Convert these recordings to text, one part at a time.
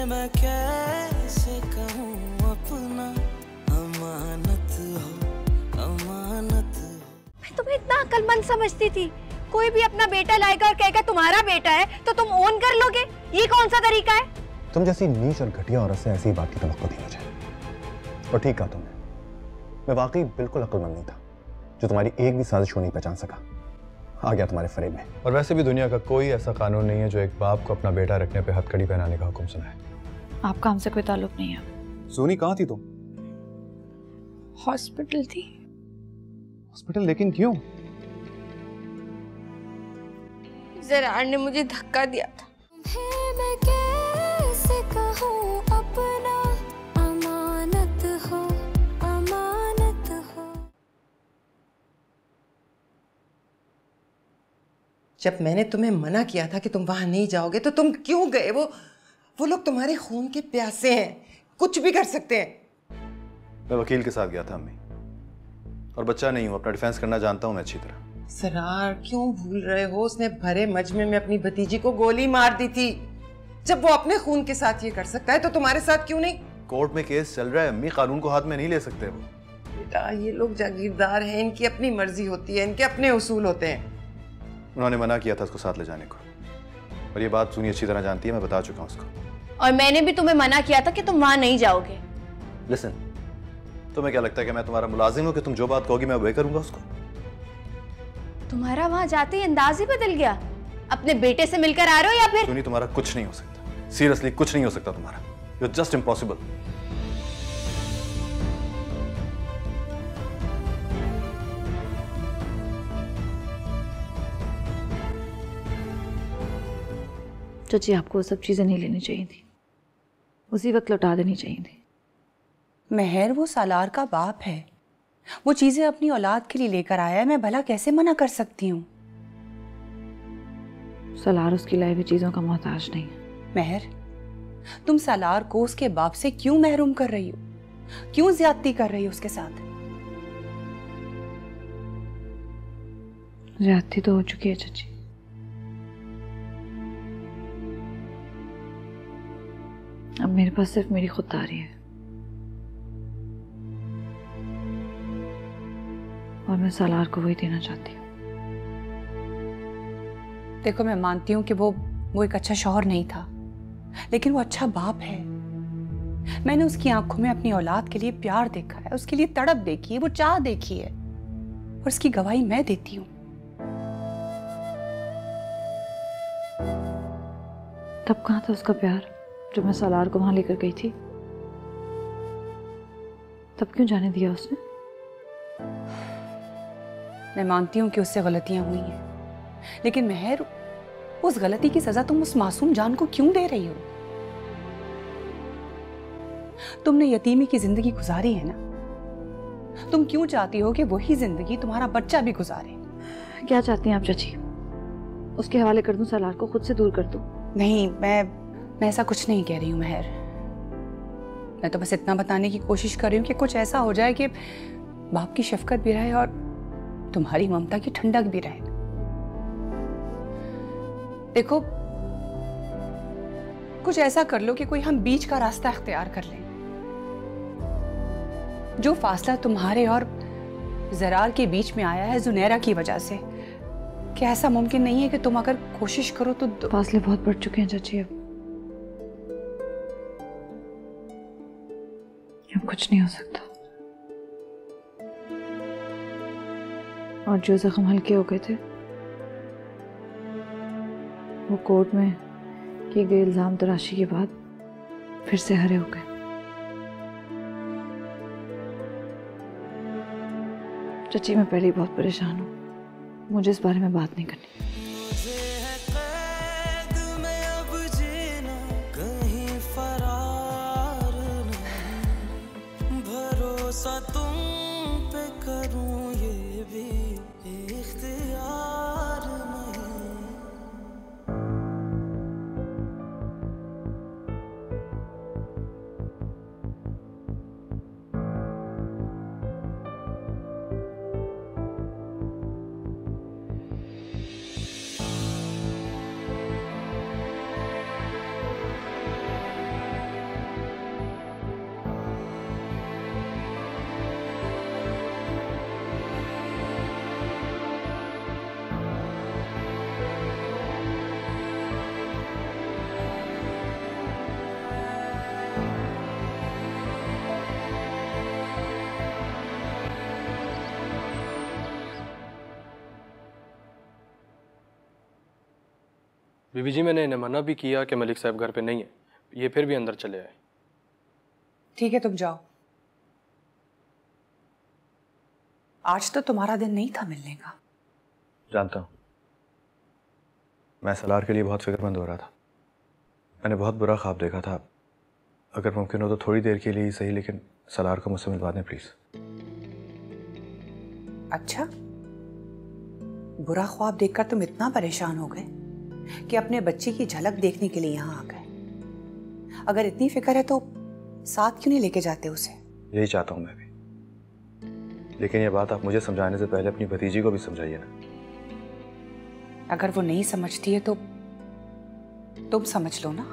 मैं कैसे कहूँ अपना, अमानत हो, अमानत हो। मैं तुम्हें इतना अक्लमंद समझती थी। कोई भी अपना बेटा लाएगा और कहेगा तुम्हारा बेटा है तो तुम ओन कर लोगे। ये कौन सा तरीका है? तुम जैसी नीच और घटिया औरत से ऐसी बात की तवक्को थी मुझे। और ठीक कहा तुमने, मैं वाकई बिल्कुल अक्लमंद नहीं था जो तुम्हारी एक भी साजिश को नहीं पहचान सका। आ गया तुम्हारे फरेब में। और वैसे भी दुनिया का कोई ऐसा कानून नहीं है जो एक बाप को अपना बेटा रखने पे हथकड़ी पहनाने का हुक्म सुनाए। आपका हमसे कोई ताल्लुक नहीं है। सोनी कहाँ थी तुम? हॉस्पिटल थी। हॉस्पिटल? लेकिन क्यों? ज़रार ने मुझे धक्का दिया था। मैं कैसे कहूँ अपना, अमानत हो, अमानत हो। जब मैंने तुम्हें मना किया था कि तुम वहां नहीं जाओगे तो तुम क्यों गए? वो लोग तुम्हारे खून के प्यासे हैं, कुछ भी कर सकते हैं। मैं वकील के साथ गया था अम्मी, और बच्चा नहीं हूं, अपना डिफेंस करना जानता हूं मैं अच्छी तरह। सरार क्यों भूल रहे हो? उसने भरे मजमे में अपनी भतीजी को गोली मार दी थी। जब वो अपने खून के साथ ये कर सकता है तो तुम्हारे साथ क्यों नहीं? कोर्ट में केस चल रहा है अम्मी, कानून को हाथ में नहीं ले सकते वो। बेटा ये लोग जागीरदार हैं, इनकी अपनी मर्जी होती है, इनके अपने उसूल होते हैं। उन्होंने मना किया था उसको साथ ले जाने को, और ये बात सुनी अच्छी तरह जानती है, मैं बता चुका हूँ उसको। और मैंने भी तुम्हें मना किया था कि तुम वहां नहीं जाओगे। लिसन, तुम्हें क्या लगता है कि मैं तुम्हारा मुलाजिम हूँ कि तुम जो बात कहोगी मैं वही करूंगा उसको? तुम्हारा वहां जाते ही अंदाज ही बदल गया। अपने बेटे से मिलकर आ रहे हो या फिर? सुनी, तुम्हारा कुछ नहीं हो सकता, सीरियसली कुछ नहीं हो सकता तुम्हारा। You are just impossible. चाची, आपको वो सब चीजें नहीं लेनी चाहिए थी, उसी वक्त लौटा देनी चाहिए थी। महर वो सालार का बाप है, वो चीजें अपनी औलाद के लिए लेकर आया है, मैं भला कैसे मना कर सकती हूँ? सालार उसकी लाई हुई चीजों का मोहताज नहीं है। महर, तुम सालार को उसके बाप से क्यों महरूम कर रही हो? क्यों ज्यादती कर रही हो उसके साथ? ज्यादती तो हो चुकी है चाची। अब मेरे पास सिर्फ मेरी खुददारी है, और मैं सालार को वही देना चाहती हूँ। देखो, मैं मानती हूँ कि वो एक अच्छा शौहर नहीं था, लेकिन वो अच्छा बाप है। मैंने उसकी आंखों में अपनी औलाद के लिए प्यार देखा है, उसके लिए तड़प देखी है, वो चाह देखी है, और उसकी गवाही मैं देती हूँ। तब कहाँ था उसका प्यार जब मैं सालार को वहां लेकर गई थी? तब क्यों जाने दिया उसने? मैं मानती हूँ कि उससे गलतियां हुई हैं, लेकिन महर, उस गलती की सजा तुम उस मासूम जान को क्यों दे रही हो? तुमने यतीमी की जिंदगी गुजारी है ना, तुम क्यों चाहती हो कि वही जिंदगी तुम्हारा बच्चा भी गुजारे? क्या चाहती हैं आप चाची? उसके हवाले कर दूं, सालार को खुद से दूर कर दूं? नहीं, मैं ऐसा कुछ नहीं कह रही हूँ महर। मैं तो बस इतना बताने की कोशिश कर रही हूँ कि कुछ ऐसा हो जाए कि बाप की शफकत भी रहे और तुम्हारी ममता की ठंडक भी रहे। देखो, कुछ ऐसा कर लो कि कोई हम बीच का रास्ता अख्तियार कर लें। जो फासला तुम्हारे और ज़रार के बीच में आया है जुनैरा की वजह से, क्या ऐसा मुमकिन नहीं है कि तुम अगर कोशिश करो तो? फासले बहुत बढ़ चुके हैं चाची, अब कुछ नहीं हो सकता। और जो जख्म हल्के हो गए थे वो कोर्ट में किए गए इल्जाम तराशी के बाद फिर से हरे हो गए। चाची, मैं पहले ही बहुत परेशान हूँ, मुझे इस बारे में बात नहीं करनी। भरोसा तुम पे करूं ये भी इख्तियार नहीं। बीबी जी, मैंने इन्हें मना भी किया कि मलिक साहब घर पे नहीं है, ये फिर भी अंदर चले आए। ठीक है, तुम जाओ। आज तो तुम्हारा दिन नहीं था मिलने का। जानता हूं, मैं सलार के लिए बहुत फिक्रमंद हो रहा था। मैंने बहुत बुरा ख्वाब देखा था। अगर मुमकिन हो तो थोड़ी देर के लिए ही सही, लेकिन सलार को मुझसे मिलवा दें प्लीज। अच्छा, बुरा ख्वाब देखकर तुम इतना परेशान हो गए कि अपने बच्चे की झलक देखने के लिए यहाँ आ गए। अगर इतनी फिक्र है तो साथ क्यों नहीं लेके जाते उसे? यही चाहता हूं मैं भी, लेकिन ये बात आप मुझे समझाने से पहले अपनी भतीजी को भी समझाइए ना। अगर वो नहीं समझती है तो तुम समझ लो ना।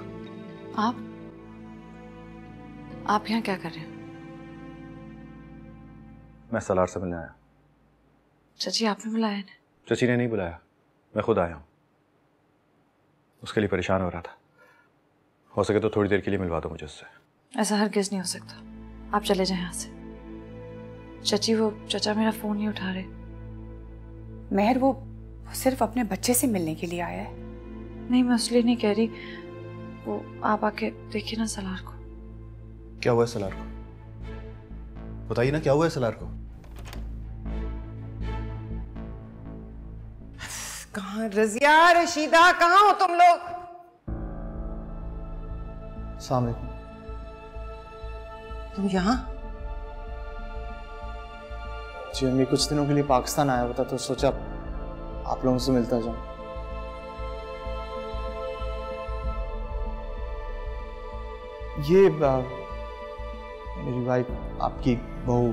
आप यहाँ क्या कर रहे हैं? मैं सलार से मिलने आया। चाची, आपने बुलाया ना? चची ने नहीं बुलाया, मैं खुद आया हूँ। उसके लिए परेशान हो रहा था। हो सके तो थोड़ी देर के लिए मिलवा दो मुझे उससे। ऐसा हरगिज़ नहीं हो सकता। आप चले जाएं यहाँ से। चाची, वो चाचा मेरा फ़ोन नहीं उठा रहे। मेहर, वो सिर्फ अपने बच्चे से मिलने के लिए आया है। नहीं, मैं उसलिए नहीं कह रही। वो आप आके देखिए ना सलार को। क्या हुआ है सलार को? बताइए ना, क्या हुआ है सलार को? कहाँ रजिया, रशीदा, कहाँ हो तुम लोग? अस्सलाम वालेकुम। तुम यहाँ? जी अम्मी, कुछ दिनों के लिए पाकिस्तान आया हुआ था तो सोचा आप लोगों से मिलता जाऊं। ये मेरी वाइफ, आपकी बहू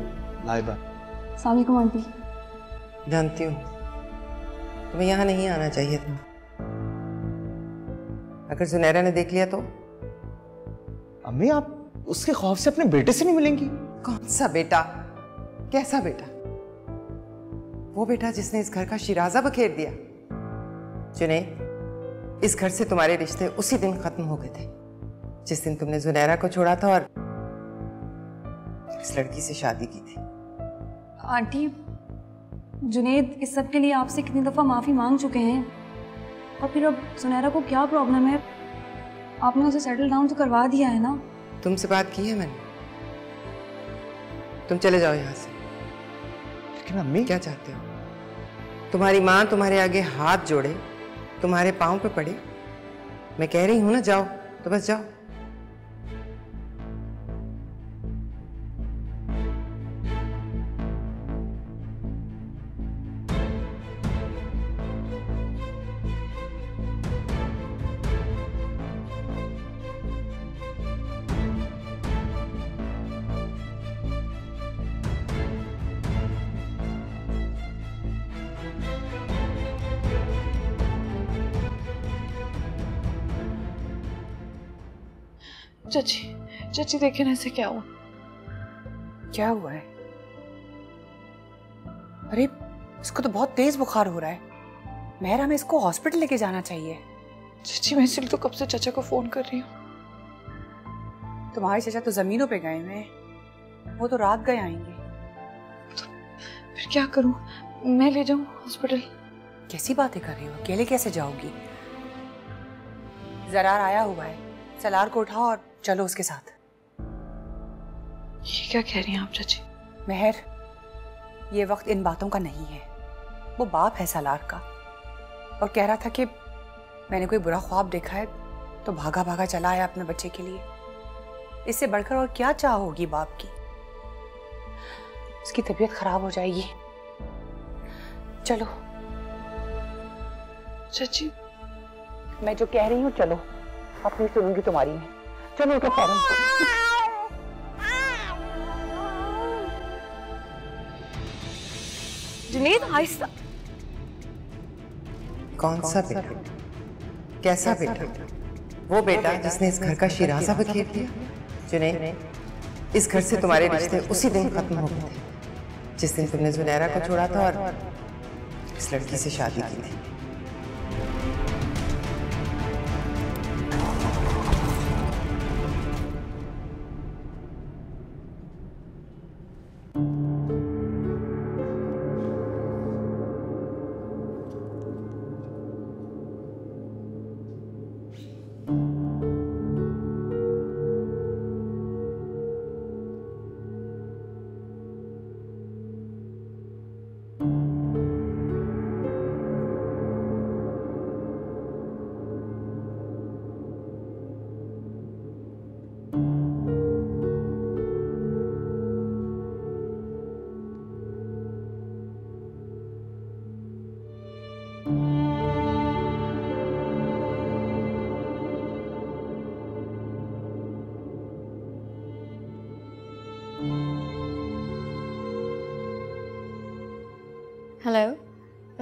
लाइबा। अस्सलाम वालेकुम आंटी। जानती हूँ तुम्हें यहाँ नहीं आना चाहिए था। अगर जुनैरा ने देख लिया तो? अम्मी, आप उसके खौफ से अपने बेटे से नहीं मिलेंगी? कौन सा बेटा? कैसा बेटा? वो बेटा जिसने इस घर का शिराजा बखेर दिया। जुनैद, इस घर से तुम्हारे रिश्ते उसी दिन खत्म हो गए थे जिस दिन तुमने जुनैरा को छोड़ा था और इस लड़की से शादी की थी। आंटी, जुनैद इस सब के लिए आपसे कितनी दफ़ा माफ़ी मांग चुके हैं, और फिर अब सुनैरा को क्या प्रॉब्लम है? आपने उसे सेटल डाउन तो करवा दिया है ना? तुमसे बात की है मैंने। तुम चले जाओ यहाँ से। लेकिन अम्मी, क्या चाहते हो? तुम्हारी माँ तुम्हारे आगे हाथ जोड़े, तुम्हारे पाँव पे पड़े। मैं कह रही हूँ ना, जाओ तो बस जाओ। चाची, चाची देखिए ना, ऐसे क्या हुआ? क्या हुआ है? अरे, इसको तो बहुत तेज बुखार हो रहा है। मेहर, हमें इसको हॉस्पिटल लेके जाना चाहिए। चाची, मैं इसलिए तो कब से चाचा को फोन कर रही हूँ। तुम्हारे चाचा तो जमीनों पे गए हुए हैं, वो तो रात गए आएंगे। तो फिर क्या करूँ? मैं ले जाऊँ हॉस्पिटल? कैसी बातें कर रही हो? अकेले कैसे जाओगी? जरार आया हुआ है, सलार को उठाओ और चलो उसके साथ। ये क्या कह रही हैं आप चाची? मेहर, ये वक्त इन बातों का नहीं है। वो बाप है सलार का, और कह रहा था कि मैंने कोई बुरा ख्वाब देखा है तो भागा भागा चला आया अपने बच्चे के लिए। इससे बढ़कर और क्या चाह होगी बाप की? उसकी तबीयत खराब हो जाएगी। चलो चाची, मैं जो कह रही हूँ चलो, अपनी सुनूंगी तुम्हारी में। चलो क्या कह रही हूँ? जुनैद, आहिस्ता। कौन सा बेटा? कैसा बेटा? वो बेटा जिसने इस घर का शिराजा बखेर दिया। जुनैद, इस घर से तुम्हारे रिश्ते उसी दिन खत्म हो गए थे जिस दिन तुमने जुनैरा को छोड़ा था और इस लड़की से शादी की थी।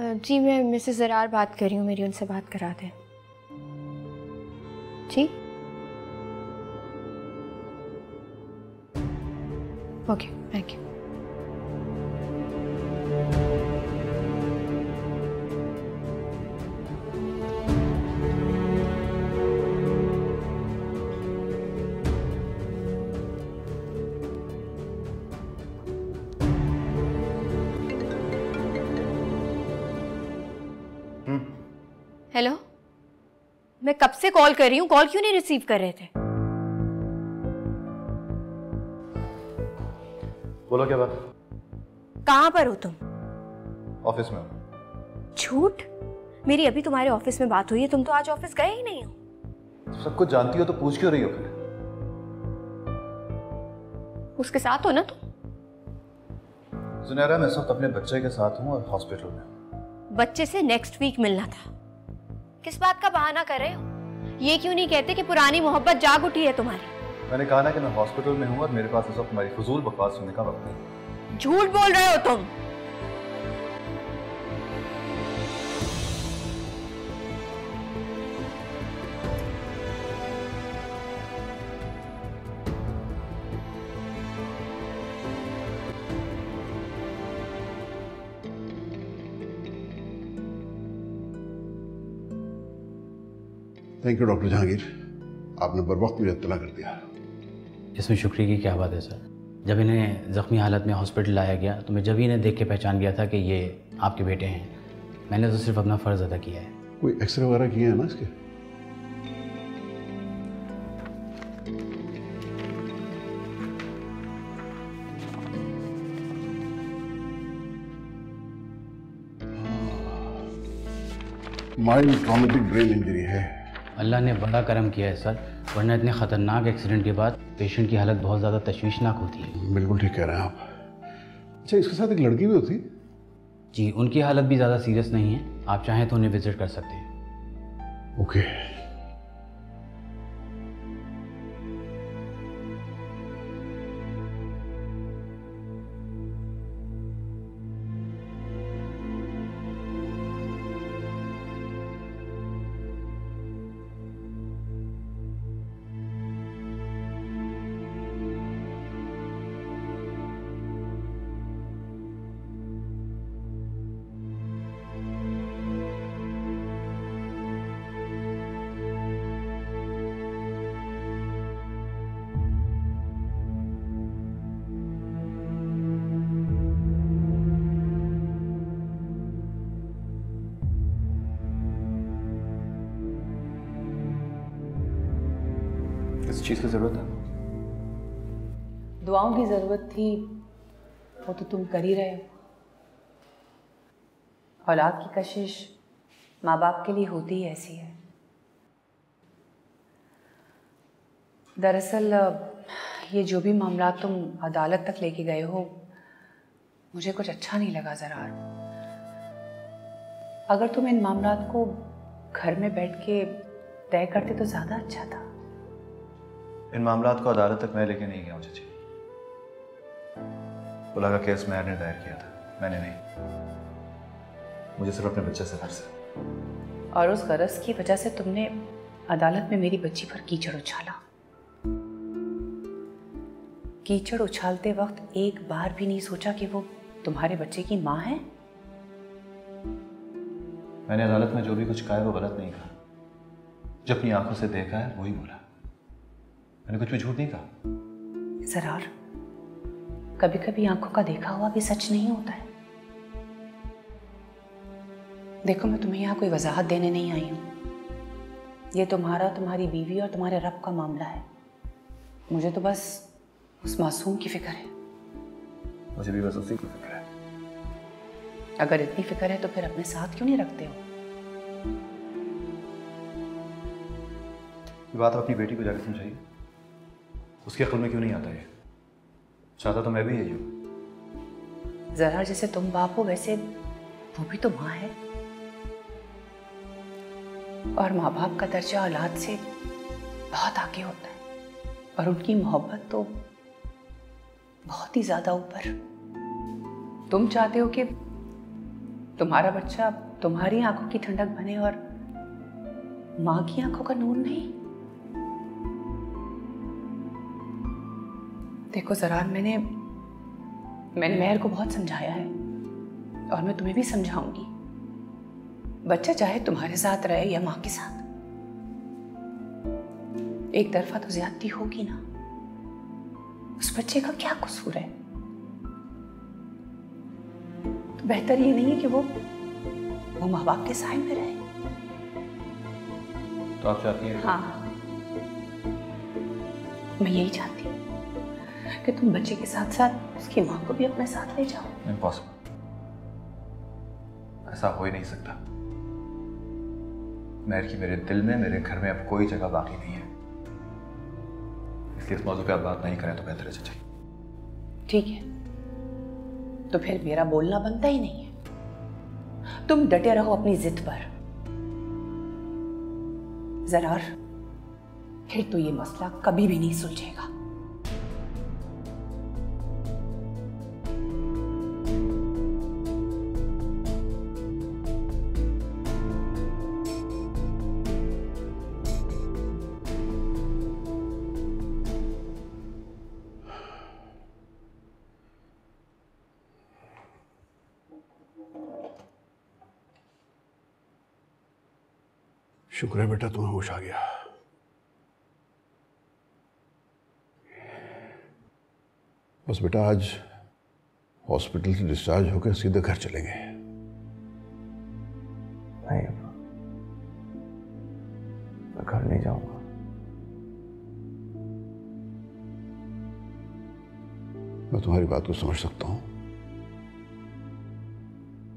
जी मैं मिसेस ज़रार बात कर रही हूँ, मेरी उनसे बात करा दें। जी ओके, थैंक यू। हेलो, मैं कब से कॉल कर रही हूँ, कॉल क्यों नहीं रिसीव कर रहे थे? बोलो क्या बात? कहाँ पर हो तुम? ऑफिस में हूँ। झूठ, मेरी अभी तुम्हारे ऑफिस में बात हुई है, तुम तो आज ऑफिस गए ही नहीं हो। सब कुछ जानती हो तो पूछ क्यों रही हो फिर? उसके साथ हो ना तुम? सुनहरा, मैं इस वक्त अपने बच्चे के साथ हूँ और हॉस्पिटल में। बच्चे से नेक्स्ट वीक मिलना था, किस बात का बहाना कर रहे हो? ये क्यों नहीं कहते कि पुरानी मोहब्बत जाग उठी है तुम्हारी? मैंने कहा ना कि मैं हॉस्पिटल में हूँ और मेरे पास इस वक्त तुम्हारी फजूल बकवास सुनने का वक्त नहीं। झूठ बोल रहे हो तुम। थैंक यू डॉक्टर जहांगीर, आपने बर वक्त मुझे इत्तला कर दिया। इसमें शुक्रिया की क्या बात है सर। जब इन्हें ज़ख्मी हालत में हॉस्पिटल लाया गया तो मैं जब ही इन्हें देख के पहचान गया था कि ये आपके बेटे हैं। मैंने तो सिर्फ अपना फ़र्ज़ अदा किया है। कोई एक्सरे वगैरह किए हैं ना इसके? माइल्ड ट्रॉमेटिक ब्रेन इंजरी है। अल्लाह ने बड़ा करम किया है सर, वरना इतने ख़तरनाक एक्सीडेंट के बाद पेशेंट की हालत बहुत ज़्यादा तशवीशनाक होती है। बिल्कुल ठीक कह रहे हैं आप। अच्छा, इसके साथ एक लड़की भी होती? जी, उनकी हालत भी ज़्यादा सीरियस नहीं है, आप चाहें तो उन्हें विजिट कर सकते हैं। ओके। किस चीज़ की ज़रूरत है? दुआओं की ज़रूरत थी, वो तो तुम कर ही रहे हो। औलाद की कशिश माँ बाप के लिए होती ही ऐसी है। दरअसल ये जो भी मामला तुम अदालत तक लेके गए हो, मुझे कुछ अच्छा नहीं लगा ज़रा। अगर तुम इन मामलात को घर में बैठ के तय करते तो ज़्यादा अच्छा था। इन मामलात को अदालत तक मैं लेके नहीं गया हूँ चाची। बुला का केस मैंने दायर किया था, मैंने नहीं। मुझे सिर्फ अपने बच्चे से गर्ज है। और उस गरज की वजह से तुमने अदालत में मेरी बच्ची पर कीचड़ उछाला। कीचड़ उछालते वक्त एक बार भी नहीं सोचा कि वो तुम्हारे बच्चे की माँ है? मैंने अदालत में जो भी कुछ कहा है वो गलत नहीं कहा। जो अपनी आंखों से देखा है वही बोला। मैंने कुछ भी झूठ नहीं कहा। ज़रार, कभी कभी आंखों का देखा हुआ भी सच नहीं होता है। देखो, मैं तुम्हें यहाँ कोई वजाहत देने नहीं आई हूँ। ये तुम्हारा, तुम्हारी बीवी और तुम्हारे रब का मामला है। मुझे तो बस उस मासूम की फिक्र है। मुझे भी बस उसी की फिक्र है। अगर इतनी फिक्र है तो फिर अपने साथ क्यों नहीं रखते हो? ये बात आप अपनी बेटी को जाकर समझाइए। उसके अक्ल में क्यों नहीं आता ये? चाहता तो मैं भी यही हूँ। ज़रा जैसे तुम बाप हो वैसे वो भी तो माँ है, और माँ बाप का दर्जा औलाद से बहुत आगे होता है, और उनकी मोहब्बत तो बहुत ही ज्यादा ऊपर। तुम चाहते हो कि तुम्हारा बच्चा तुम्हारी आंखों की ठंडक बने और माँ की आंखों का नूर नहीं। देखो ज़रार, मैंने मेहर को बहुत समझाया है और मैं तुम्हें भी समझाऊंगी। बच्चा चाहे तुम्हारे साथ रहे या माँ के साथ, एक तरफा तो ज्यादती होगी ना। उस बच्चे का क्या कसूर है? तो बेहतर ये नहीं है कि वो माँ बाप के साए में रहे। तो आप चाहती हैं? हाँ, मैं यही चाहती हूँ कि तुम बच्चे के साथ साथ उसकी माँ को भी अपने साथ ले जाओ। इम्पॉसिबल, ऐसा हो ही नहीं सकता। मेहर की मेरे दिल में, मेरे घर में अब कोई जगह बाकी नहीं है, इसलिए इस मौजूद पे आप बात नहीं करें तो बेहतर है। चाचा ठीक है, तो फिर मेरा बोलना बनता ही नहीं है। तुम डटे रहो अपनी जिद पर। ज़रार, फिर तो ये मसला कभी भी नहीं सुलझेगा। शुक्र है बेटा तुम्हें होश आ गया। बस बेटा आज हॉस्पिटल से डिस्चार्ज होकर सीधे घर चलेंगे। नहीं अब्बा, मैं घर नहीं जाऊंगा। मैं तुम्हारी बात को समझ सकता हूं,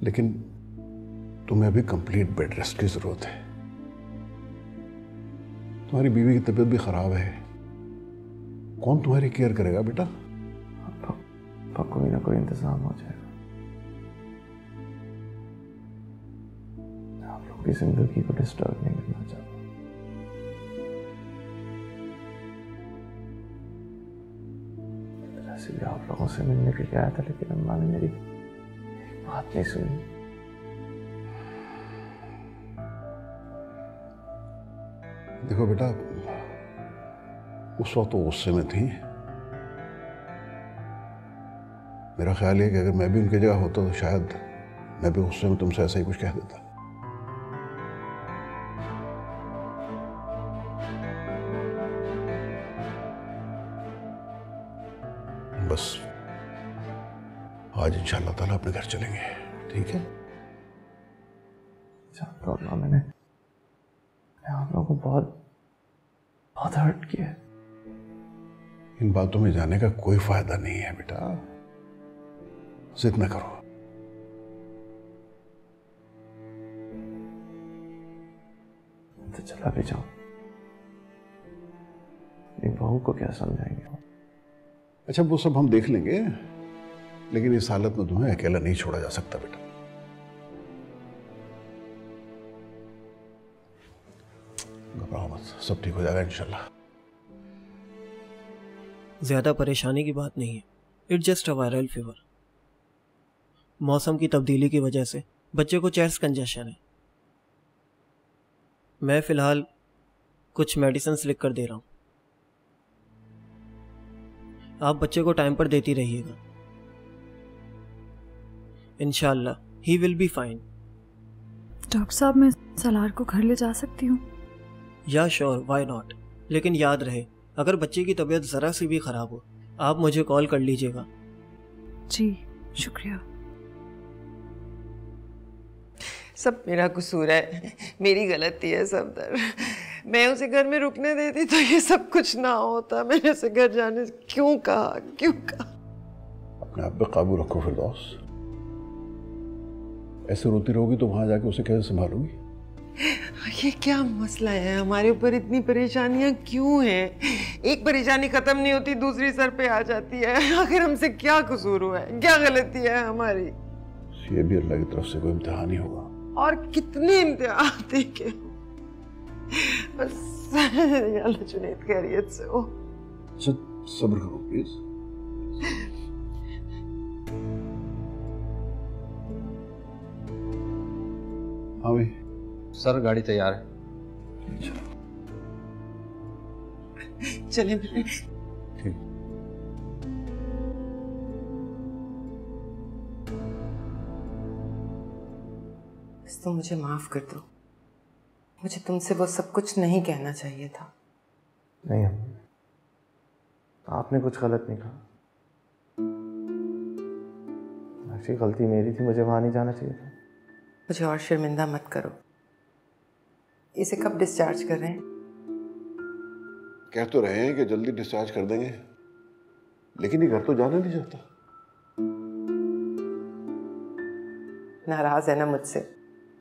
लेकिन तुम्हें अभी कंप्लीट बेड रेस्ट की जरूरत है। तुम्हारी बीवी की तबीयत भी खराब है, कौन तुम्हारी केयर करेगा बेटा? कोई ना कोई इंतजाम हो जाएगा। आप लोगों की जिंदगी को डिस्टर्ब नहीं करना चाहता। वैसे भी आप लोगों से मिलने के लिए आया था, लेकिन अम्मा ने मेरी बात नहीं सुनी। देखो बेटा, उस वक्त तो गुस्से में थी। मेरा ख्याल है कि अगर मैं भी उनकी जगह होता तो शायद मैं भी गुस्से में तुमसे ऐसा ही कुछ कह देता। बस आज इंशाअल्लाह ताला अपने घर चलेंगे, ठीक है? जानता हूँ मैंने आप लोगों को बहुत हर्ट किया है। इन बातों में जाने का कोई फायदा नहीं है बेटा, जिद न करो। तो चला भी जाऊं, एक बहू को क्या समझाएंगे? अच्छा वो सब हम देख लेंगे, लेकिन इस हालत में तुम्हें अकेला नहीं छोड़ा जा सकता बेटा। घबराओ मत, सब ठीक हो जाएगा इंशाल्लाह। ज्यादा परेशानी की बात नहीं है, it's just a viral fever. मौसम की तब्दीली की वजह से बच्चे को चेस्ट कंजेशन है। मैं फिलहाल कुछ मेडिसिन्स लिख कर दे रहा हूँ, आप बच्चे को टाइम पर देती रहिएगा। इंशाल्लाह he will be fine. Doctor साहब, मैं सलार को घर ले जा सकती हूँ? या श्योर, व्हाई नॉट। लेकिन याद रहे, अगर बच्चे की तबीयत ज़रा सी भी ख़राब हो आप मुझे कॉल कर लीजिएगा। जी शुक्रिया। सब मेरा कसूर है, मेरी गलती है सब दर। मैं उसे घर में रुकने देती तो ये सब कुछ ना होता। मैंने उसे घर जाने क्यों कहा? अपने आप पे काबू रखो फिरदौस। ऐसे रोती रहोगी तो वहां जाके उसे कैसे संभालोगी? ये क्या मसला है? हमारे ऊपर इतनी परेशानियां क्यों हैं? एक परेशानी खत्म नहीं होती, दूसरी सर पे आ जाती है। आखिर हमसे क्या कसूर हुआ है? क्या गलती है हमारी? ये भी अल्लाह की तरफ से कोई इम्तिहान ही होगा। और कितने इम्तिहान देखे। बस अल्लाह जुनैद खैरियत से हो। सब्र करो प्लीज। हाँ भाई। सर गाड़ी तैयार है। चलिए ठीक। बस तुम मुझे माफ कर दो। मुझे तुमसे वो सब कुछ नहीं कहना चाहिए था। नहीं, आपने कुछ गलत नहीं कहा। अच्छी गलती मेरी थी, मुझे वहां नहीं जाना चाहिए था। मुझे और शर्मिंदा मत करो। इसे कब डिस्चार्ज कर रहे हैं? कह तो रहे हैं कि जल्दी डिस्चार्ज कर देंगे, लेकिन ये घर तो जाना नहीं चाहता। नाराज है ना मुझसे,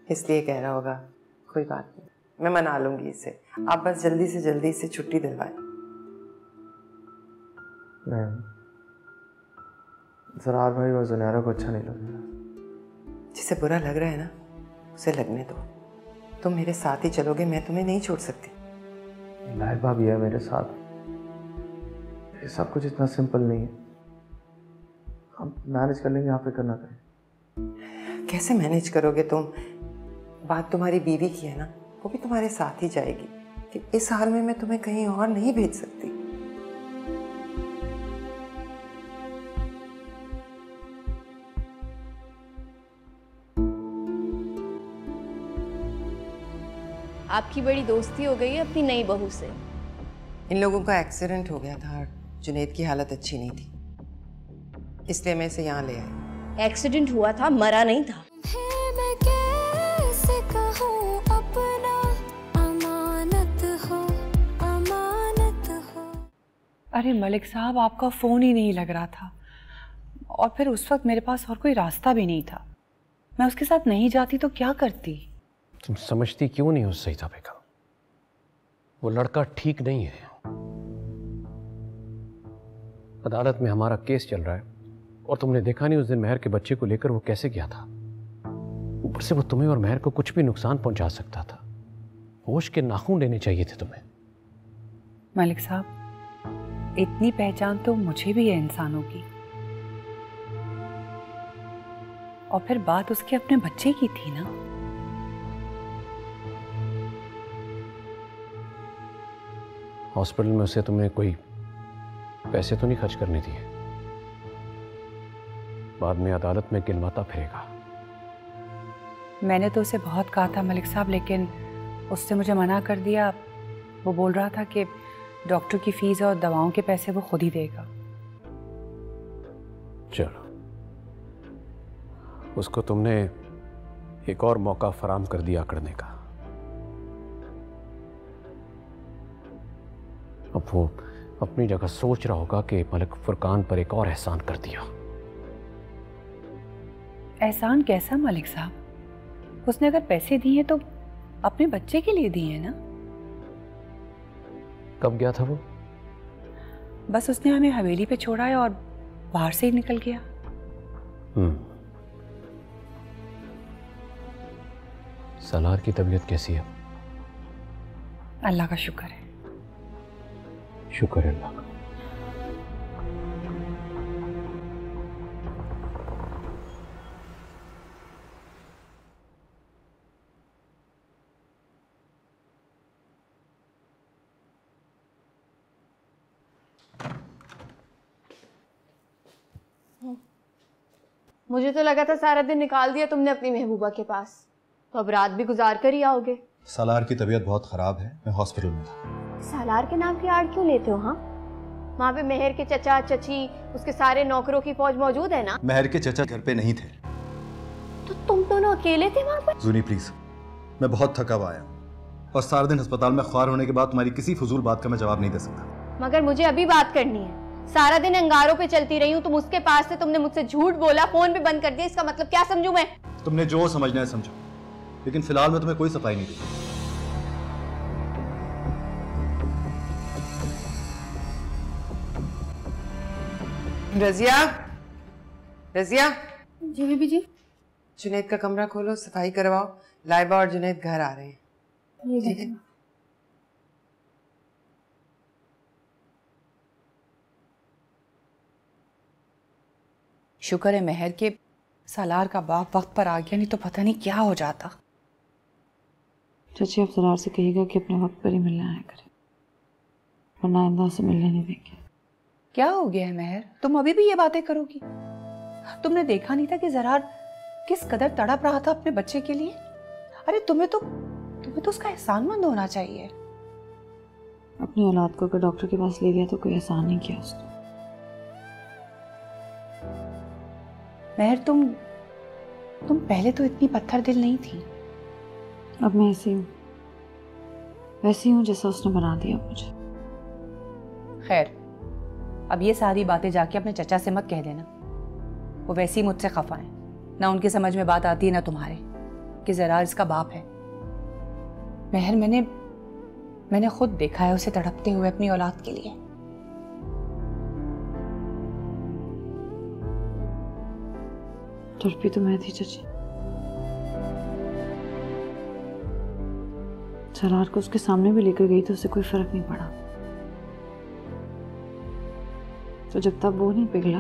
इसलिए कह रहा होगा। कोई बात नहीं, मैं मना लूंगी इसे। आप बस जल्दी से जल्दी इसे छुट्टी दिलवाएं। नहीं, जरार भाई और जुनैरा को अच्छा नहीं लग रहा। जिसे बुरा लग रहा है ना, उसे लगने दो। तुम मेरे साथ ही चलोगे, मैं तुम्हें नहीं छोड़ सकती। लाइबा भी है मेरे साथ। ये सब कुछ इतना सिंपल नहीं है। हम मैनेज कर लेंगे, आप फिक्र ना करें। कैसे मैनेज करोगे तुम? बात तुम्हारी बीवी की है ना, वो भी तुम्हारे साथ ही जाएगी। कि इस हाल में मैं तुम्हें कहीं और नहीं भेज सकती। आपकी बड़ी दोस्ती हो गई है अपनी नई बहू से। इन लोगों का एक्सीडेंट हो गया था और जुनैद की हालत अच्छी नहीं थी, इसलिए मैं इसे यहाँ ले आई। एक्सीडेंट हुआ था, मरा नहीं था। मैं कैसे कहूँ अपना अमानत हो, अमानत हो। अरे मलिक साहब, आपका फ़ोन ही नहीं लग रहा था और फिर उस वक्त मेरे पास और कोई रास्ता भी नहीं था। मैं उसके साथ नहीं जाती तो क्या करती? तुम समझती क्यों नहीं हो सईदा बेगम? वो लड़का ठीक नहीं है। अदालत में हमारा केस चल रहा है और तुमने देखा नहीं उस दिन महर के बच्चे को लेकर वो कैसे गया था। ऊपर से वो तुम्हें और महर को कुछ भी नुकसान पहुंचा सकता था। होश के नाखून लेने चाहिए थे तुम्हें। मलिक साहब, इतनी पहचान तो मुझे भी है इंसानों की। और फिर बात उसके अपने बच्चे की थी ना। हॉस्पिटल में उसे तुम्हें कोई पैसे तो नहीं खर्च करने दिए? बाद में अदालत में गिनवाता फिरेगा। मैंने तो उसे बहुत कहा था मलिक साहब, लेकिन उसने मुझे मना कर दिया। वो बोल रहा था कि डॉक्टर की फीस और दवाओं के पैसे वो खुद ही देगा। चलो, उसको तुमने एक और मौका फराम कर दिया अकड़ने का। अब वो अपनी जगह सोच रहा होगा कि मलिक फुरकान पर एक और एहसान कर दिया। एहसान कैसा मलिक साहब? उसने अगर पैसे दिए तो अपने बच्चे के लिए दिए ना। कब गया था वो? बस उसने हमें हवेली पे छोड़ा है और बाहर से ही निकल गया। सलार की तबीयत कैसी है? अल्लाह का शुक्र है। शुक्र है अल्लाह का। मुझे तो लगा था सारा दिन निकाल दिया तुमने अपनी महबूबा के पास, तो अब रात भी गुजार कर ही आओगे। सालार की तबीयत बहुत खराब है, मैं हॉस्पिटल में था। सालार के नाम की आड़ क्यों लेते हो? हाँ, वहाँ पे मेहर के चचा चची, उसके सारे नौकरों की फौज मौजूद है ना। मेहर के चचा घर पे नहीं थे। तो तुम दोनों अकेले थे वहाँ पर? जूनी प्लीज, मैं बहुत थका हुआ आया हूँ और सारा दिन अस्पताल में ख्वार होने के बाद तुम्हारी किसी फजूल बात का मैं जवाब नहीं दे सकता। मगर मुझे अभी बात करनी है। सारा दिन अंगारों पे चलती रही हूँ, तुम उसके पास थे, तुमने मुझसे झूठ बोला, फोन भी बंद कर दिया। इसका मतलब क्या समझूं मैं? तुमने जो समझना है समझो, लेकिन फिलहाल मैं तुम्हें कोई सफाई नहीं दी। रजिया, रजिया। जी बीबी जी। जुनैद का कमरा खोलो, सफाई करवाओ। लाइबा और जुनैद घर आ रहे हैं। ठीक है। शुक्र है मेहर के सालार का बाप वक्त पर आ गया, नहीं तो पता नहीं क्या हो जाता। चाची आप जरार से कहिएगा कि अपने वक्त पर ही मिलने आया करें, वरना आइंदा से मिलने नहीं देंगे। क्या हो गया है महर, तुम अभी भी ये बातें करोगी? तुमने देखा नहीं था कि जरार किस कदर तड़प रहा था अपने बच्चे के लिए? अरे तुम्हें तो उसका एहसानमंद होना चाहिए। अपनी औलाद को अगर डॉक्टर के पास ले गया तो कोई एहसान नहीं किया उसने। महर तुम पहले तो इतनी पत्थर दिल नहीं थी। अब मैं ऐसी हूँ, वैसी हूँ जैसा उसने बना दिया मुझे। खैर, अब ये सारी बातें जाके अपने चचा से मत कह देना, वो वैसे ही मुझसे खफा है। ना उनकी समझ में बात आती है ना तुम्हारे कि जरार इसका बाप है। महर मैंने खुद देखा है उसे तड़पते हुए अपनी औलाद के लिए। तड़पी तो मैं थी चाची। जरार को उसके सामने भी लेकर गई तो उसे कोई फर्क नहीं पड़ा। तो जब तक वो नहीं पिघला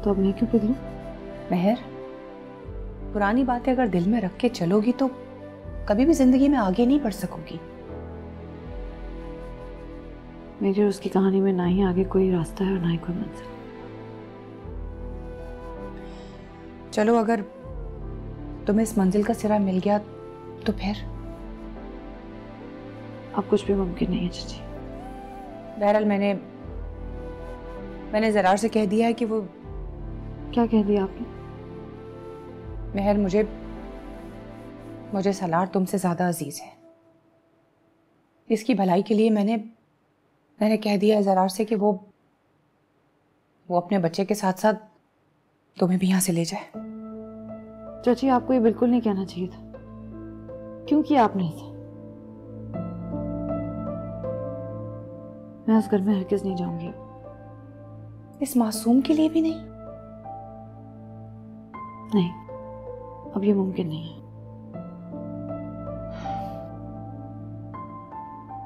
तो अब मैं क्यों पिघलूं? महर, पुरानी बातें अगर दिल में रख के चलोगी तो कभी भी जिंदगी में आगे नहीं बढ़ सकोगी। मेरी और उसकी कहानी में ना ही आगे कोई रास्ता है और ना ही कोई मंजिल। चलो, अगर तुम्हें इस मंजिल का सिरा मिल गया तो फिर अब कुछ भी मुमकिन नहीं है चाची। बहरहाल मैंने जरार से कह दिया है कि वो। क्या कह दिया आपने? महर, मुझे सलार तुमसे ज्यादा अजीज है। इसकी भलाई के लिए मैंने कह दिया है जरार से कि वो अपने बच्चे के साथ साथ तुम्हें भी यहां से ले जाए। चाची आपको ये बिल्कुल नहीं कहना चाहिए था। क्यों किया आपने इसे? मैं उस घर में हरगिज़ नहीं जाऊंगी। इस मासूम के लिए भी नहीं? नहीं, अब ये मुमकिन नहीं है।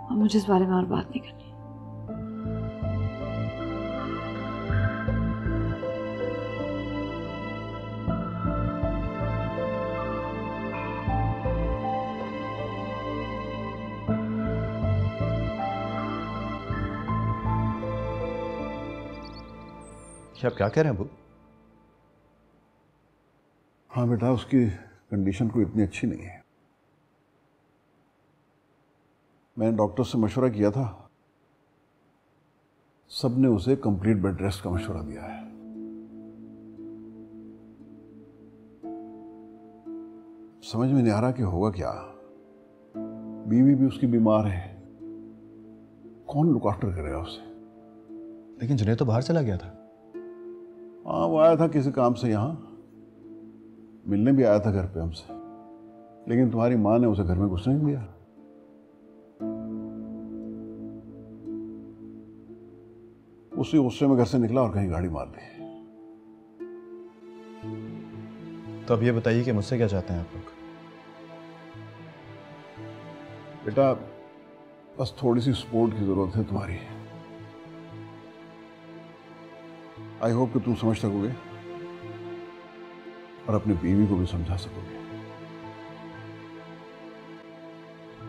अब मुझे इस बारे में और बात नहीं करनी। आप क्या कह रहे हैं अबू? हाँ बेटा, उसकी कंडीशन कोई इतनी अच्छी नहीं है। मैंने डॉक्टर से मशवरा किया था, सबने उसे कंप्लीट बेड रेस्ट का मशवरा दिया है। समझ में नहीं आ रहा कि होगा क्या। बीवी भी उसकी बीमार है, कौन लुक आफ्टर करेगा उसे? लेकिन जुनैद तो बाहर चला गया था। हाँ, वो आया था किसी काम से, यहाँ मिलने भी आया था घर पे हमसे, लेकिन तुम्हारी माँ ने उसे घर में घुसने नहीं दिया। उसी गुस्से में घर से निकला और कहीं गाड़ी मार दी। तो अब ये बताइए कि मुझसे क्या चाहते हैं आप लोग? बेटा, बस थोड़ी सी सपोर्ट की जरूरत है तुम्हारी। आई होप कि तुम समझ सकोगे और अपनी बीवी को भी समझा सकोगे।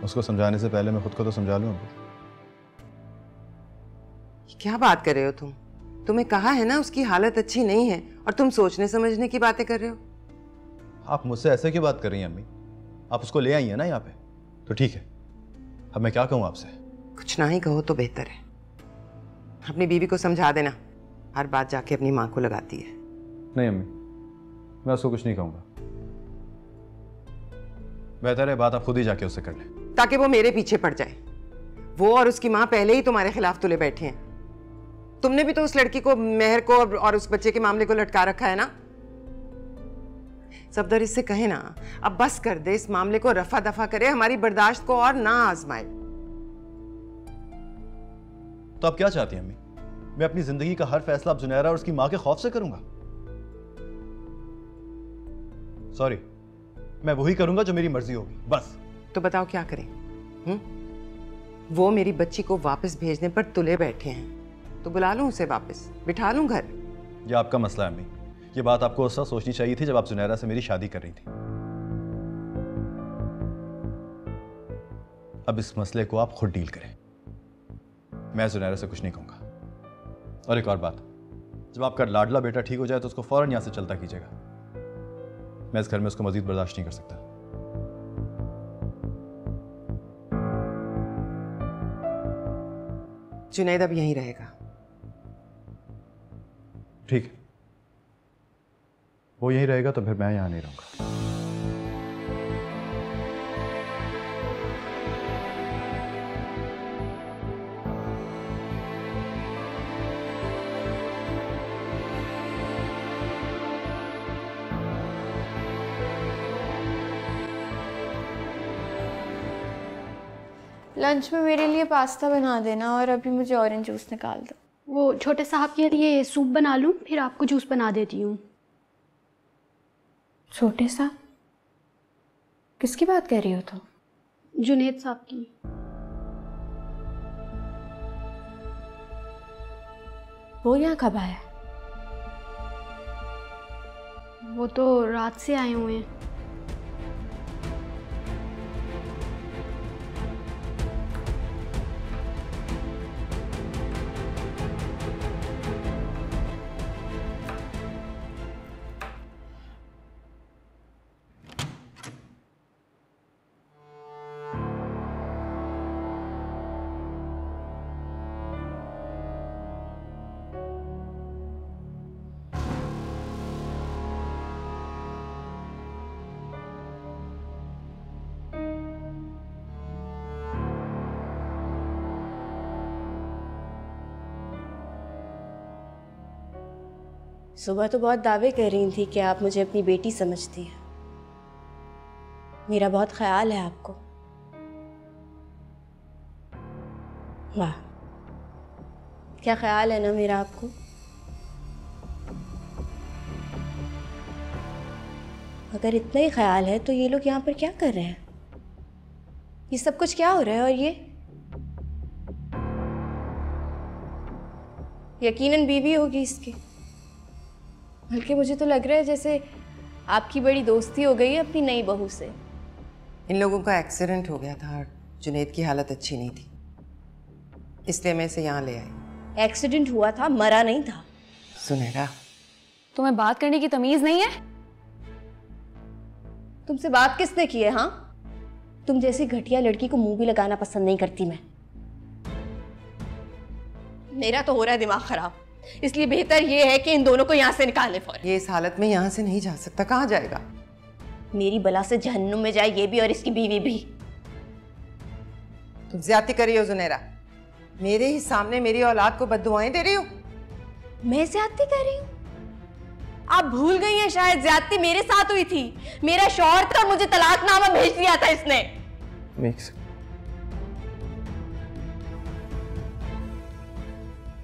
उसको समझाने से पहले मैं खुद को तो समझा लूं। क्या बात कर रहे हो तुम? तुम्हें कहा है ना उसकी हालत अच्छी नहीं है और तुम सोचने समझने की बातें कर रहे हो। आप मुझसे ऐसे क्यों बात कर रही हैं अम्मी? आप उसको ले आई हैं ना यहाँ पे, तो ठीक है। अब मैं क्या कहूँ आपसे? कुछ ना ही कहो तो बेहतर है। अपनी बीवी को समझा देना, हर बात जाके अपनी माँ को लगाती है। नहीं अम्मी, मैं उसको कुछ नहीं कहूँगा। बेहतर है बात आप खुद ही जाके उससे कर लें, ताकि वो मेरे पीछे पड़ जाए। वो और उसकी माँ पहले ही तुम्हारे खिलाफ तुले बैठे हैं। तुमने भी तो उस लड़की को, मेहर को और उस बच्चे के मामले को लटका रखा है ना। सफदर इससे कहे ना, अब बस कर दे, इस मामले को रफा दफा करे, हमारी बर्दाश्त को और ना आजमाए। तो आप क्या चाहती हैं अम्मी? मैं अपनी जिंदगी का हर फैसला अब जुनैरा और उसकी माँ के खौफ से करूंगा? सॉरी, मैं वही करूंगा जो मेरी मर्जी होगी, बस। तो बताओ क्या करें? वो मेरी बच्ची को वापस भेजने पर तुले बैठे हैं, तो बुला लूं उसे वापस, बिठा लूं घर? ये आपका मसला है अम्मी। ये बात आपको उस वक्त सोचनी चाहिए थी जब आप जुनैरा से मेरी शादी कर रही थी। अब इस मसले को आप खुद डील करें, मैं जुनैरा से कुछ नहीं कहूंगा। और एक और बात, जब आपका लाडला बेटा ठीक हो जाए तो उसको फौरन यहां से चलता कीजिएगा। मैं इस घर में उसको मजीद बर्दाश्त नहीं कर सकता। जुनैद अब यहीं रहेगा। ठीक है, वो यहीं रहेगा तो फिर मैं यहां नहीं रहूंगा। लंच में मेरे लिए पास्ता बना देना और अभी मुझे ऑरेंज जूस निकाल दो। वो छोटे साहब के लिए सूप बना लूँ, फिर आपको जूस बना देती हूँ। छोटे साहब? किसकी बात कर रही हो तुम? जुनैद साहब की। वो यहाँ कब आया? वो तो रात से आए हुए हैं। सुबह तो बहुत दावे कर रही थी कि आप मुझे अपनी बेटी समझती हैं। मेरा बहुत ख्याल है आपको। वाह, क्या ख्याल है ना मेरा आपको। अगर इतना ही ख्याल है तो ये लोग यहाँ पर क्या कर रहे हैं? ये सब कुछ क्या हो रहा है? और ये यकीनन बीवी होगी इसकी। बल्कि मुझे तो लग रहा है जैसे आपकी बड़ी दोस्ती हो गई है अपनी नई बहू से। इन लोगों का एक्सीडेंट हो गया था और जुनैद की हालत अच्छी नहीं थी, इसलिए मैं इसे यहाँ ले आई। एक्सीडेंट हुआ था, मरा नहीं था। सुनहरा, तुम्हें बात करने की तमीज नहीं है? तुमसे बात किसने की है? हाँ, तुम जैसी घटिया लड़की को मुंह भी लगाना पसंद नहीं करती मैं। मेरा तो हो रहा है दिमाग खराब, इसलिए बेहतर ये है कि इन दोनों को यहाँ से निकालें फौरन। ये इस हालत में यहाँ से नहीं जा सकता। कहाँ जाएगा? मेरी बला से जहन्नुम में जाए ये भी और इसकी बीवी भी। तुम ज्यादती कर रही हो जुनैरा, मेरे ही सामने मेरी औलाद को बद्दुआएं दे रही हो। मैं ज्यादती कर रही हूँ? आप भूल गई हैं शायद, ज्यादती मेरे साथ हुई थी। मेरा शौहर था, मुझे तलाकनामा भेज दिया था इसने।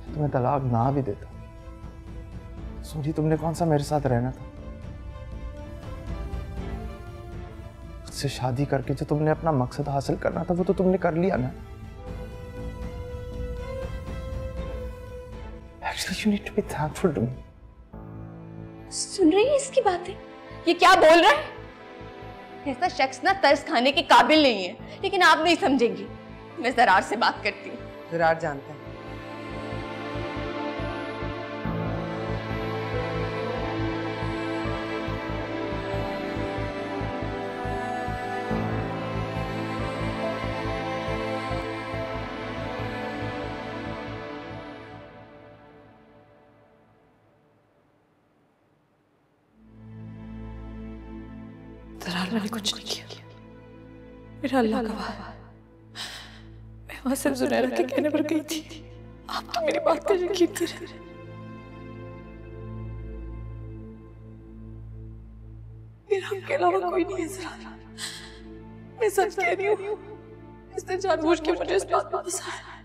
तुम्हें तलाक ना भी देता, सोची तुमने कौन सा मेरे साथ रहना था? उससे शादी करके जो तुमने अपना मकसद हासिल करना था वो तो तुमने कर लिया ना। Actually, you need to be thankful to me. सुन रही है इसकी बातें? ये क्या बोल रहा है? ऐसा शख्स ना तरस खाने के काबिल नहीं है, लेकिन आप नहीं समझेंगी। मैं जरार से बात करती हूँ। जरार जानता है। जरार, मैंने कुछ नहीं किया। मेरा अल्लाह गवाह है। मैं वहां सिर्फ जुनैरा के कहने पर गई थी। आप तो मेरी बात पर यकीन करें। मेरा आपके अलावा कोई नहीं है जरार। मैं सच कह रही हूँ। इसने जानबूझ के मुझे इस बात में फंसाया है।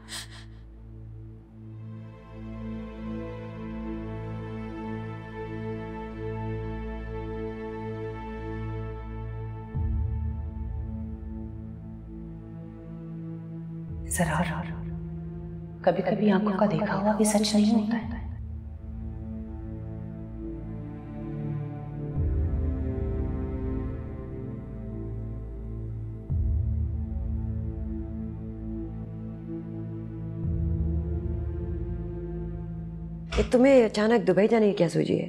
जरार, कभी कभी आंखों का देखा हुआ भी सच नहीं होता है। ये तुम्हें अचानक दुबई जाने की क्या सूझी है?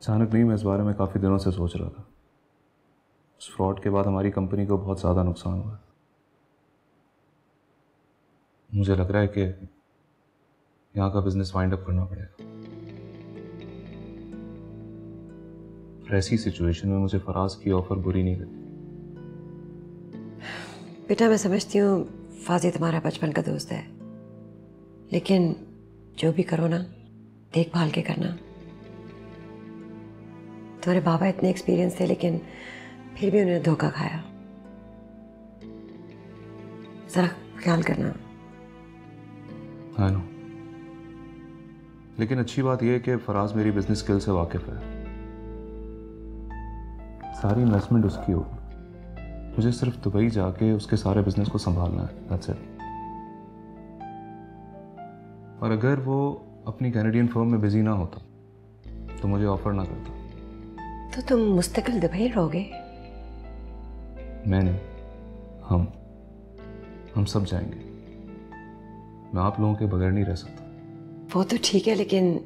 अचानक नहीं, मैं इस बारे में काफ़ी दिनों से सोच रहा था। उस फ्रॉड के बाद हमारी कंपनी को बहुत ज़्यादा नुकसान हुआ। मुझे लग रहा है कि यहाँ का बिजनेस वाइंड अप करना पड़ेगा। और ऐसी सिचुएशन में मुझे फराज की ऑफर बुरी नहीं लगती। बेटा मैं समझती हूँ फाजी तुम्हारा बचपन का दोस्त है, लेकिन जो भी करो ना देखभाल के करना। तुम्हारे बाबा इतने एक्सपीरियंस थे लेकिन फिर भी उन्होंने धोखा खाया। जरा ख्याल करना। हाँ नो, लेकिन अच्छी बात यह है कि फराज मेरी बिजनेस स्किल से वाकिफ है। सारी इन्वेस्टमेंट उसकी होगी, मुझे सिर्फ दुबई जाके उसके सारे बिजनेस को संभालना है। That's it. और अगर वो अपनी कैनेडियन फर्म में बिजी ना होता तो मुझे ऑफर ना करता। तो तुम मुस्तकिल दुबई रहोगे? मैं नहीं, हम सब जाएंगे। मैं आप लोगों के बगैर नहीं रह सकता। वो तो ठीक है, लेकिन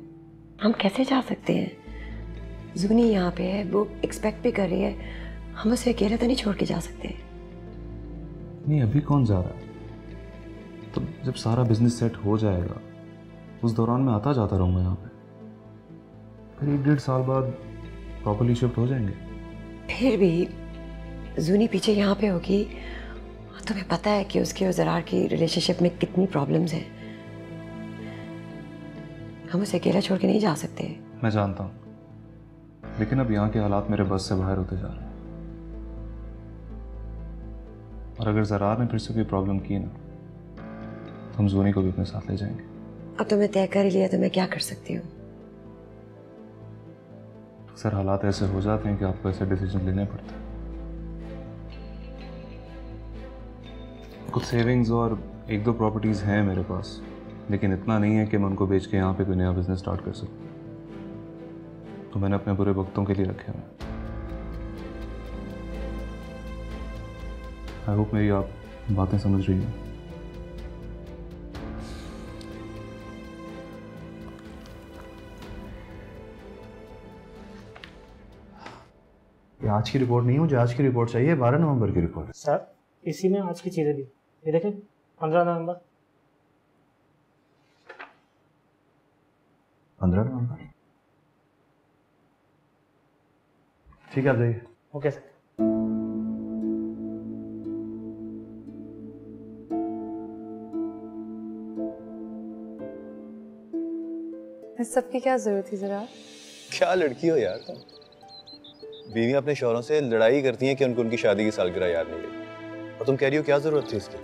हम कैसे जा सकते हैं? जुनी यहाँ पे है, वो एक्सपेक्ट भी कर रही है। हम उसे अकेले तो नहीं छोड़ के जा सकते। नहीं, अभी कौन जा रहा है? तो जब सारा बिजनेस सेट हो जाएगा उस दौरान मैं आता जाता रहूँगा यहाँ पे। फिर 1-1.5 साल बाद प्रॉपर्ली शिफ्ट हो जाएंगे। फिर भी जुनी पीछे यहाँ पे होगी। तुम्हें पता है कि उसके और ज़रार की रिलेशनशिप में कितनी प्रॉब्लम्स हैं। हम उसे अकेला छोड़ के नहीं जा सकते। मैं जानता हूँ, लेकिन अब यहाँ के हालात मेरे बस से बाहर होते जा रहे हैं। और अगर ज़रार ने फिर से कोई प्रॉब्लम की ना तो हम जूनी को भी अपने साथ ले जाएंगे। अब तुम्हें तय कर ही लिया तो मैं क्या कर सकती हूँ? अक्सर हालात ऐसे हो जाते हैं कि आपको ऐसे डिसीजन लेने पड़ते हैं। कुछ सेविंग्स और 1-2 प्रॉपर्टीज हैं मेरे पास, लेकिन इतना नहीं है कि मैं उनको बेच के यहाँ पे कोई नया बिजनेस स्टार्ट कर सकूँ। तो मैंने अपने बुरे वक्तों के लिए रखे हुए। आई होप मेरी आप बातें समझ रही हैं। ये आज की रिपोर्ट नहीं, मुझे आज की रिपोर्ट चाहिए, 12 नवंबर की रिपोर्ट। सर इसी में आज की चीज़ें दी, ये देखें 15 नवंबर। 15 नवंबर, ठीक है, आप जाइए। Okay sir. इस सब की क्या जरूरत थी जरा? क्या लड़की हो यार तुम। बीवियां अपने शौहरों से लड़ाई करती हैं कि उनको उनकी शादी की सालगिरह याद नहीं रही, और तुम कह रही हो क्या जरूरत थी इसकी?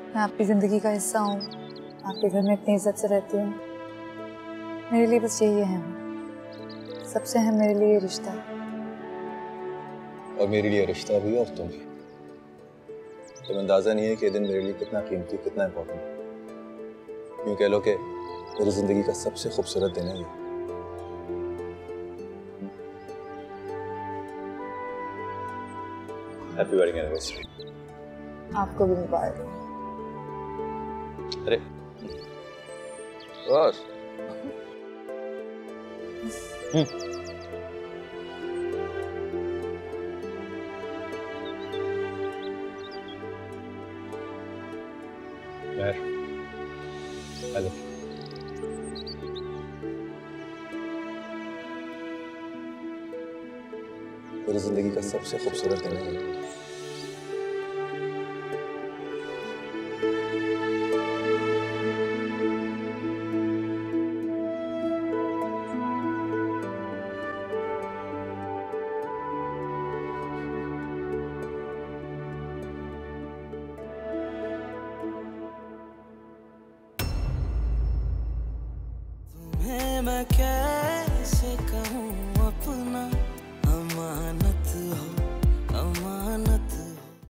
मैं आपकी जिंदगी का हिस्सा हूँ, आपके घर में इतनी इज्जत से रहती हूँ। मेरे लिए बस यही है, सबसे अहम मेरे लिए ये रिश्ता है। और मेरे लिए रिश्ता भी और तुम भी। तुम अंदाजा नहीं है कि ये दिन मेरे लिए कितना कीमती, कितना इंपॉर्टेंट है। यूँ कह लो कि मेरी जिंदगी का सबसे खूबसूरत दिन है ये। Happy wedding anniversary. आपको भी मुबारक। अरे बस। हेलो, मेरी जिंदगी का सबसे खूबसूरत दिन है। मैं कैसे